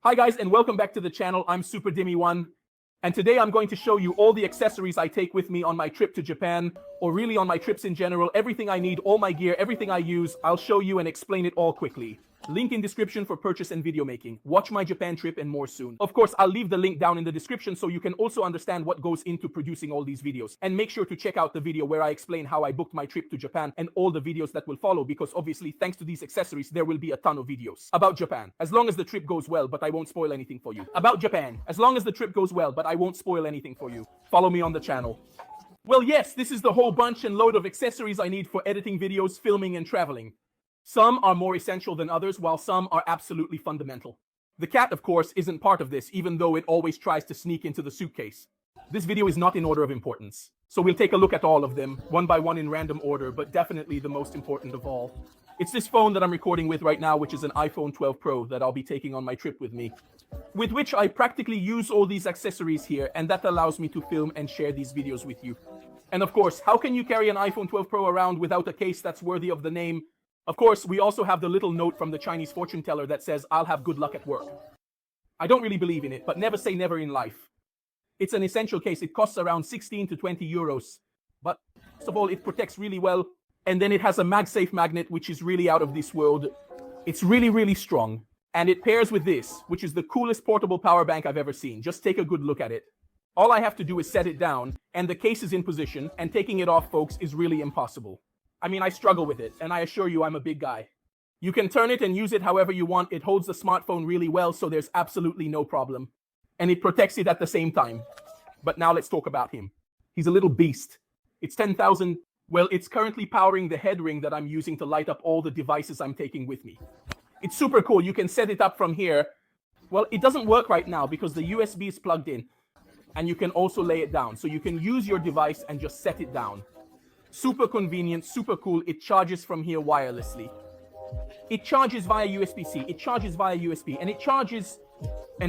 Hi guys, and welcome back to the channel. I'm Super Dimmy1, and today I'm going to show you all the accessories I take with me on my trip to Japan, or really on my trips in general. Everything I need, all my gear, everything I use, I'll show you and explain it all quickly. Link in description for purchase and video making. Watch my Japan trip and more soon. Of course, I'll leave the link down in the description so you can also understand what goes into producing all these videos. And make sure to check out the video where I explain how I booked my trip to Japan and all the videos that will follow, because obviously thanks to these accessories, there will be a ton of videos about Japan. As long as the trip goes well, but I won't spoil anything for you. About Japan. As long as the trip goes well, but I won't spoil anything for you. Follow me on the channel. Well, yes, this is the whole bunch and load of accessories I need for editing videos, filming, and traveling. Some are more essential than others, while some are absolutely fundamental. The cat, of course, isn't part of this, even though it always tries to sneak into the suitcase. This video is not in order of importance, so we'll take a look at all of them, one by one in random order, but definitely the most important of all. It's this phone that I'm recording with right now, which is an iPhone 12 Pro that I'll be taking on my trip with me, with which I practically use all these accessories here, and that allows me to film and share these videos with you. And of course, how can you carry an iPhone 12 Pro around without a case that's worthy of the name? Of course, we also have the little note from the Chinese fortune teller that says, "I'll have good luck at work." I don't really believe in it, but never say never in life. It's an essential case. It costs around 16 to 20 euros. But first of all, it protects really well. And then it has a MagSafe magnet, which is really out of this world. It's really, really strong. And it pairs with this, which is the coolest portable power bank I've ever seen. Just take a good look at it. All I have to do is set it down, and the case is in position, and taking it off, folks, is really impossible. I mean, I struggle with it, and I assure you I'm a big guy. You can turn it and use it however you want. It holds the smartphone really well, so there's absolutely no problem. And it protects it at the same time. But now let's talk about him. He's a little beast. It's 10,000. Well, it's currently powering the head ring that I'm using to light up all the devices I'm taking with me. It's super cool. You can set it up from here. Well, it doesn't work right now because the USB is plugged in. And you can also lay it down. So you can use your device and just set it down. Super convenient, super cool. It charges from here wirelessly. It charges via USB-C, it charges via USB, and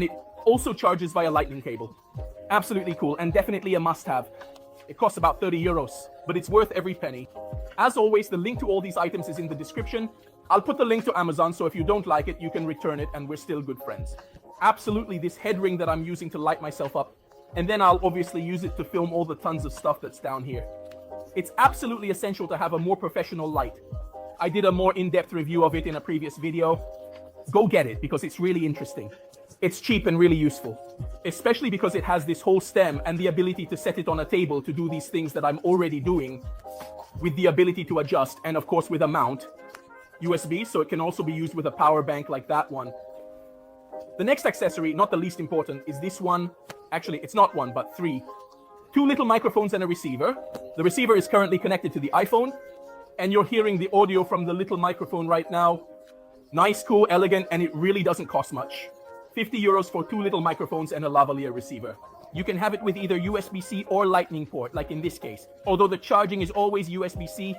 it also charges via lightning cable. Absolutely cool, and definitely a must-have. It costs about 30 euros, but it's worth every penny. As always, the link to all these items is in the description. I'll put the link to Amazon, so if you don't like it, you can return it, and we're still good friends. Absolutely, this head ring that I'm using to light myself up, and then I'll obviously use it to film all the tons of stuff that's down here. It's absolutely essential to have a more professional light. I did a more in-depth review of it in a previous video. Go get it because it's really interesting. It's cheap and really useful, especially because it has this whole stem and the ability to set it on a table to do these things that I'm already doing, with the ability to adjust, and of course with a mount. USB, so it can also be used with a power bank like that one. The next accessory, not the least important, is this one. Actually, it's not one, but three. Two little microphones and a receiver. The receiver is currently connected to the iPhone, and you're hearing the audio from the little microphone right now. Nice, cool, elegant, and it really doesn't cost much. 50 euros for two little microphones and a lavalier receiver. You can have it with either USB-C or lightning port, like in this case. Although the charging is always USB-C,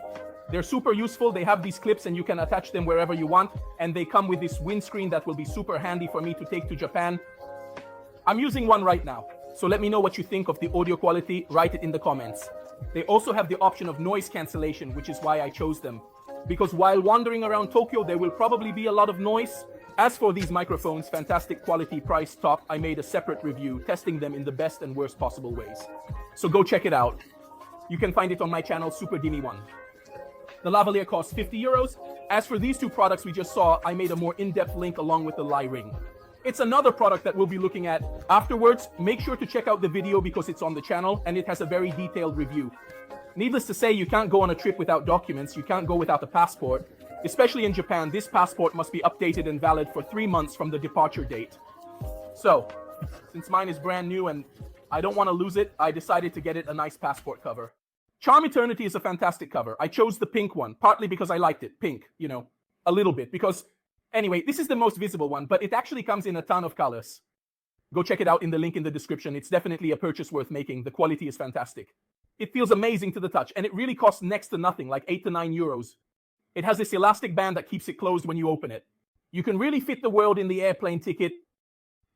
they're super useful. They have these clips and you can attach them wherever you want, and they come with this windscreen that will be super handy for me to take to Japan. I'm using one right now. So let me know what you think of the audio quality, write it in the comments. They also have the option of noise cancellation, which is why I chose them. Because while wandering around Tokyo, there will probably be a lot of noise. As for these microphones, fantastic quality, price top, I made a separate review, testing them in the best and worst possible ways. So go check it out. You can find it on my channel, Super Dimmy1. The lavalier costs 50 euros. As for these two products we just saw, I made a more in-depth link along with the Lie ring. It's another product that we'll be looking at afterwards. Make sure to check out the video because it's on the channel and it has a very detailed review. Needless to say, you can't go on a trip without documents. You can't go without a passport. Especially in Japan, this passport must be updated and valid for 3 months from the departure date. So, since mine is brand new and I don't want to lose it, I decided to get it a nice passport cover. Charm Eternity is a fantastic cover. I chose the pink one, partly because I liked it. Pink, you know, a little bit, because anyway, this is the most visible one, but it actually comes in a ton of colors. Go check it out in the link in the description. It's definitely a purchase worth making. The quality is fantastic. It feels amazing to the touch, and it really costs next to nothing, like 8 to 9 euros. It has this elastic band that keeps it closed when you open it. You can really fit the world in the airplane ticket.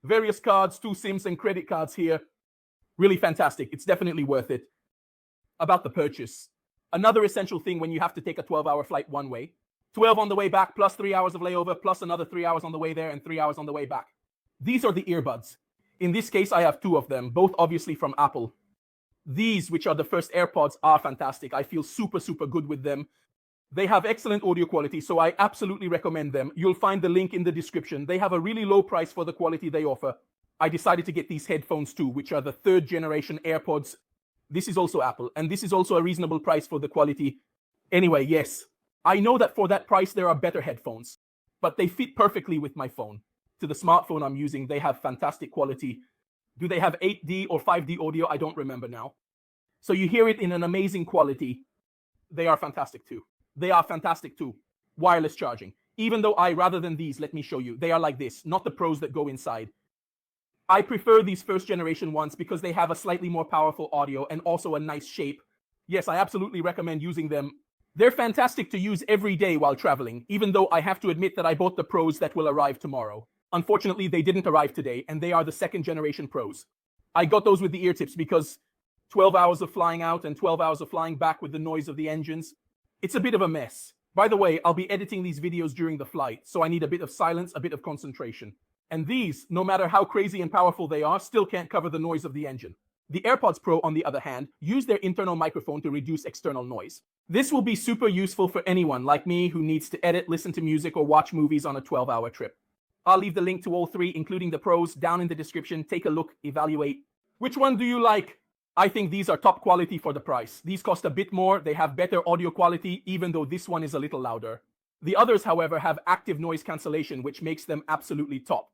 Various cards, 2 SIMs and credit cards here. Really fantastic. It's definitely worth it. About the purchase. Another essential thing when you have to take a 12-hour flight one way. 12 on the way back, plus 3 hours of layover, plus another 3 hours on the way there and 3 hours on the way back. These are the earbuds. In this case, I have two of them, both obviously from Apple. These, which are the first AirPods, are fantastic. I feel super, super good with them. They have excellent audio quality, so I absolutely recommend them. You'll find the link in the description. They have a really low price for the quality they offer. I decided to get these headphones too, which are the 3rd generation AirPods. This is also Apple, and this is also a reasonable price for the quality. Anyway, yes, I know that for that price there are better headphones, but they fit perfectly with my phone. To the smartphone I'm using, they have fantastic quality. Do they have 8D or 5D audio? I don't remember now. So you hear it in an amazing quality. They are fantastic too. They are fantastic too. Wireless charging. Even though rather than these, let me show you, they are like this, not the pros that go inside. I prefer these 1st generation ones because they have a slightly more powerful audio and also a nice shape. Yes, I absolutely recommend using them. They're fantastic to use every day while traveling, even though I have to admit that I bought the pros that will arrive tomorrow. Unfortunately, they didn't arrive today, and they are the 2nd generation pros. I got those with the ear tips because 12 hours of flying out and 12 hours of flying back with the noise of the engines, it's a bit of a mess. By the way, I'll be editing these videos during the flight, so I need a bit of silence, a bit of concentration. And these, no matter how crazy and powerful they are, still can't cover the noise of the engine. The AirPods Pro, on the other hand, use their internal microphone to reduce external noise. This will be super useful for anyone like me who needs to edit, listen to music, or watch movies on a 12-hour trip. I'll leave the link to all 3, including the pros, down in the description. Take a look, evaluate. Which one do you like? I think these are top quality for the price. These cost a bit more, they have better audio quality, even though this one is a little louder. The others, however, have active noise cancellation, which makes them absolutely top.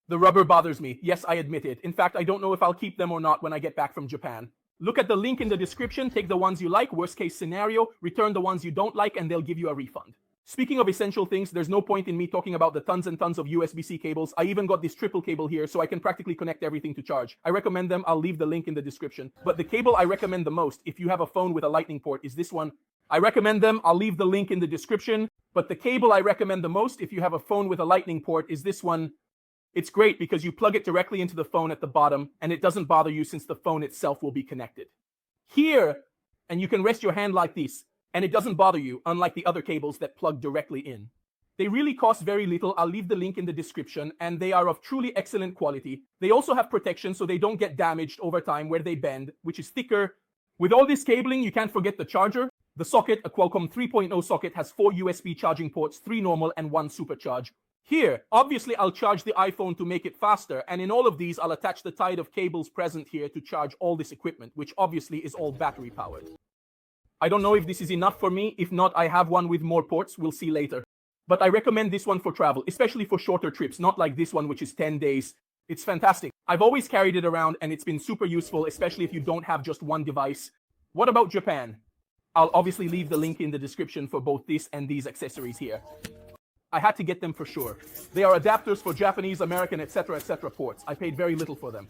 The rubber bothers me. Yes, I admit it. In fact, I don't know if I'll keep them or not when I get back from Japan. Look at the link in the description, take the ones you like, worst case scenario, return the ones you don't like, and they'll give you a refund. Speaking of essential things, there's no point in me talking about the tons and tons of USB-C cables. I even got this triple cable here, so I can practically connect everything to charge. I recommend them. I'll leave the link in the description. But the cable I recommend the most, if you have a phone with a lightning port, is this one. I recommend them. I'll leave the link in the description. But the cable I recommend the most, if you have a phone with a lightning port, is this one. It's great because you plug it directly into the phone at the bottom, and it doesn't bother you since the phone itself will be connected. Here, and you can rest your hand like this, and it doesn't bother you, unlike the other cables that plug directly in. They really cost very little. I'll leave the link in the description, and they are of truly excellent quality. They also have protection so they don't get damaged over time where they bend, which is thicker. With all this cabling, you can't forget the charger. The socket, a Qualcomm 3.0 socket, has 4 USB charging ports, 3 normal and 1 supercharge. Here, obviously I'll charge the iPhone to make it faster, and in all of these I'll attach the tie of cables present here to charge all this equipment, which obviously is all battery powered. I don't know if this is enough for me. If not, I have one with more ports. We'll see later. But I recommend this one for travel, especially for shorter trips, not like this one, which is 10 days. It's fantastic. I've always carried it around, and it's been super useful, especially if you don't have just one device. What about Japan? I'll obviously leave the link in the description for both this and these accessories here. I had to get them for sure. They are adapters for Japanese, American, etc. ports. I paid very little for them.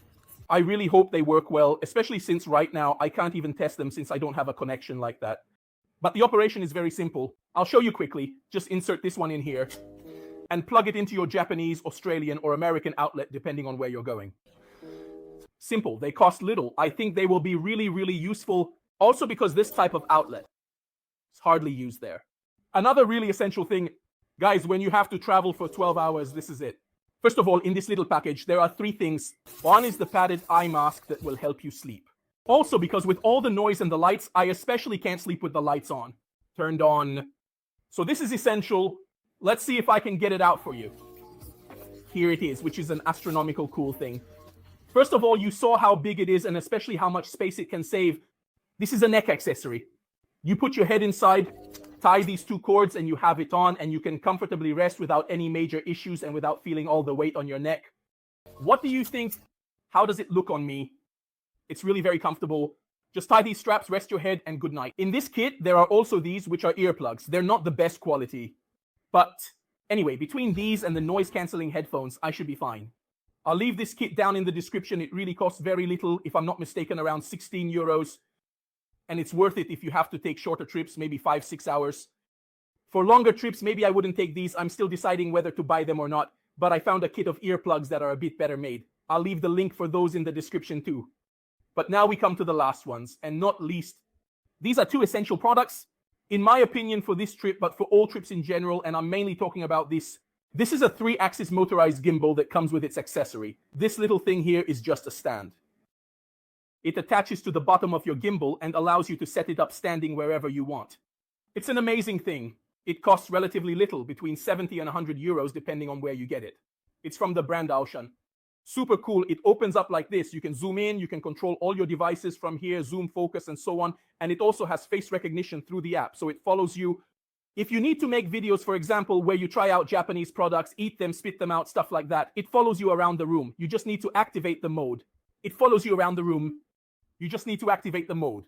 I really hope they work well, especially since right now I can't even test them since I don't have a connection like that. But the operation is very simple. I'll show you quickly. Just insert this one in here and plug it into your Japanese, Australian, or American outlet depending on where you're going. Simple. They cost little. I think they will be really, really useful also because this type of outlet is hardly used there. Another really essential thing, guys, when you have to travel for 12 hours, this is it. First of all, in this little package, there are 3 things. One is the padded eye mask that will help you sleep. Also, because with all the noise and the lights, I especially can't sleep with the lights on. Turned on. So this is essential. Let's see if I can get it out for you. Here it is, which is an astronomical cool thing. First of all, you saw how big it is and especially how much space it can save. This is a neck accessory. You put your head inside, tie these 2 cords, and you have it on, and you can comfortably rest without any major issues and without feeling all the weight on your neck. What do you think? How does it look on me? It's really very comfortable. Just tie these straps, rest your head, and good night. In this kit, there are also these, which are earplugs. They're not the best quality. But anyway, between these and the noise-canceling headphones, I should be fine. I'll leave this kit down in the description. It really costs very little, if I'm not mistaken, around 16 euros. And it's worth it if you have to take shorter trips, maybe 5-6 hours. For longer trips, maybe I wouldn't take these. I'm still deciding whether to buy them or not, but I found a kit of earplugs that are a bit better made. I'll leave the link for those in the description too. But now we come to the last ones, and not least, these are 2 essential products, in my opinion, for this trip, but for all trips in general, and I'm mainly talking about this This is a 3-axis motorized gimbal that comes with its accessory. This little thing here is just a stand. It attaches to the bottom of your gimbal and allows you to set it up standing wherever you want. It's an amazing thing. It costs relatively little, between 70 and 100 euros depending on where you get it. It's from the brand Aushan. Super cool. It opens up like this. You can zoom in, you can control all your devices from here, zoom, focus, and so on. And it also has face recognition through the app, so it follows you. If you need to make videos, for example, where you try out Japanese products, eat them, spit them out, stuff like that, it follows you around the room. You just need to activate the mode. It follows you around the room. You just need to activate the mode.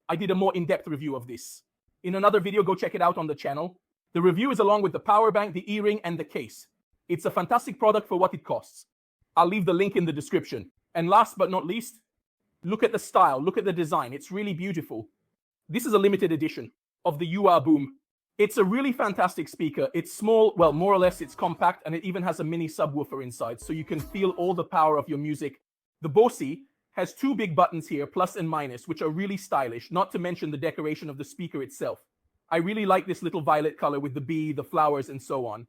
I did a more in-depth review of this in another video. Go check it out on the channel. The review is along with the power bank, the earring, and the case. It's a fantastic product for what it costs. I'll leave the link in the description. And last but not least, look at the style, look at the design. It's really beautiful. This is a limited edition of the UR Boom. It's a really fantastic speaker. It's small, well, more or less it's compact, and it even has a mini subwoofer inside, so you can feel all the power of your music. The Bose has 2 big buttons here, plus and minus, which are really stylish, not to mention the decoration of the speaker itself. I really like this little violet color with the bee, the flowers, and so on.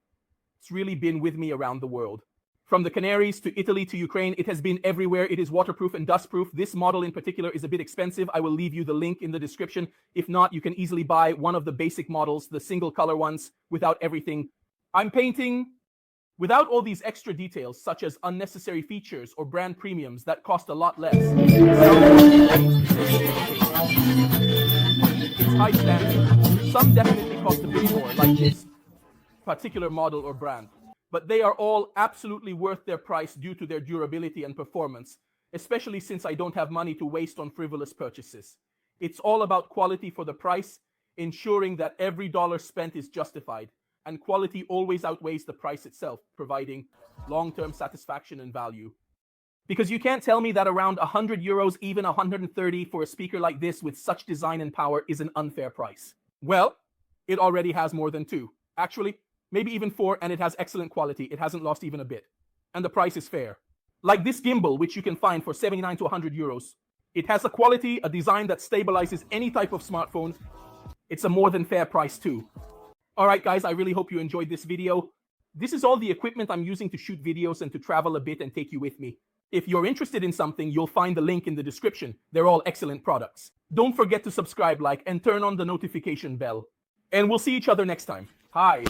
It's really been with me around the world. From the Canaries to Italy to Ukraine, it has been everywhere. It is waterproof and dustproof. This model in particular is a bit expensive. I will leave you the link in the description. If not, you can easily buy one of the basic models, the single color ones, without everything. I'm painting without all these extra details, such as unnecessary features or brand premiums that cost a lot less. It's high standard. Some definitely cost a bit more, like this particular model or brand. But they are all absolutely worth their price due to their durability and performance, especially since I don't have money to waste on frivolous purchases. It's all about quality for the price, ensuring that every dollar spent is justified, and quality always outweighs the price itself, providing long-term satisfaction and value. Because you can't tell me that around 100 euros, even 130 for a speaker like this with such design and power is an unfair price. Well, it already has more than 2. Actually, maybe even 4, and it has excellent quality. It hasn't lost even a bit. And the price is fair. Like this gimbal, which you can find for 79 to 100 euros. It has a quality, a design that stabilizes any type of smartphone. It's a more than fair price too. Alright guys, I really hope you enjoyed this video. This is all the equipment I'm using to shoot videos and to travel a bit and take you with me. If you're interested in something, you'll find the link in the description. They're all excellent products. Don't forget to subscribe, like, and turn on the notification bell. And we'll see each other next time. Hi.